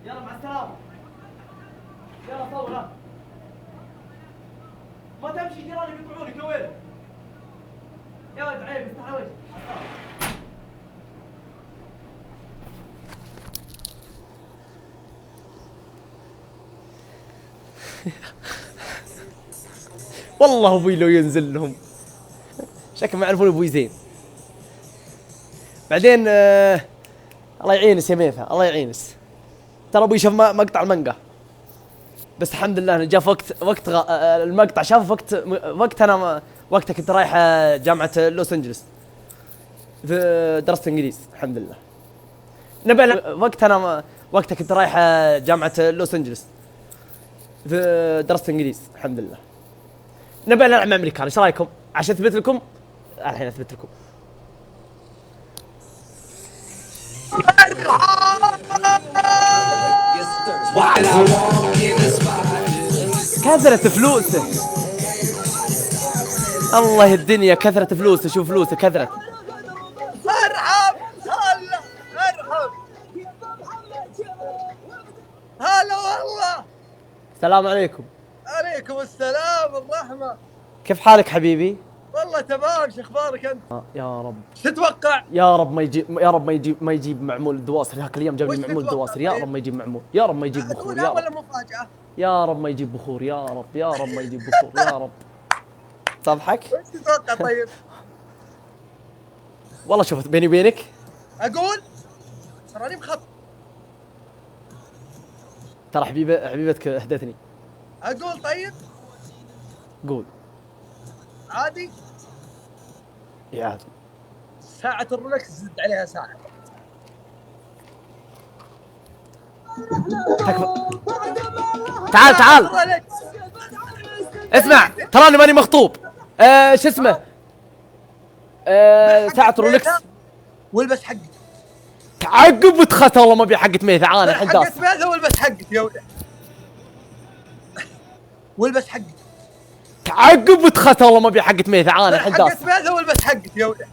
يلا مع السلامة. يلا صور ها. ما تمشي جيراني بيطلعونك يا ويلك. يا ولد عيب استحى وجهك. والله ابوي لو ينزل لهم شكل ما يعرفون ابوي زين. بعدين الله يعينس يا ميثا، الله يعينس. ترى ابوي شاف مقطع المانجا، بس الحمد لله انه جاء في وقت المقطع شافه في وقت انا وقتها كنت رايح جامعة لوس انجلوس في درست انجليز. الحمد لله نبي وقتها كنت رايح جامعة لوس انجلوس في درست انجليز. الحمد لله نبي نلعب مع امريكان، ايش رايكم؟ عشان اثبت لكم الحين اثبت لكم. كثرة فلوسه الله الدنيا، كثرة فلوسه، شوف فلوسه كثرة. ارحب هلا ارحب هلا والله. السلام عليكم. عليكم السلام الرحمة. كيف حالك حبيبي؟ والله تمام، شو اخبارك انت؟ يا رب شو تتوقع؟ يا رب ما يجيب معمول الدواصل. هاك الايام جاب لي وش معمول تتوقع الدواصل. يا طيب؟ رب ما يجيب معمول، يا رب ما يجيب بخور، يا أقولها ولا رب مفاجأة؟ يا رب ما يجيب بخور، يا رب يا رب ما يجيب بخور يا رب. تضحك؟ وش تتوقع طيب؟ والله شوف بيني وبينك اقول تراني مخطط. ترى حبيبتك اهدتني. اقول طيب قول. عادي. يا عادي. ساعة الرولكس زد عليها ساعة. تعال الرولكس. اسمع، تراني ماني مخطوب. شو اسمه؟ ساعة رولكس. والبس حقك. تعقب وتخسر والله ما ابي حقة ميثا انا الحين داس. حقت ماذا والبس حقك يا ولد. والبس حقك. تعقب وتخسر والله ما ابي حقة ميثا انا الحين داس. حقت ماذا والبس حقك يا ولد.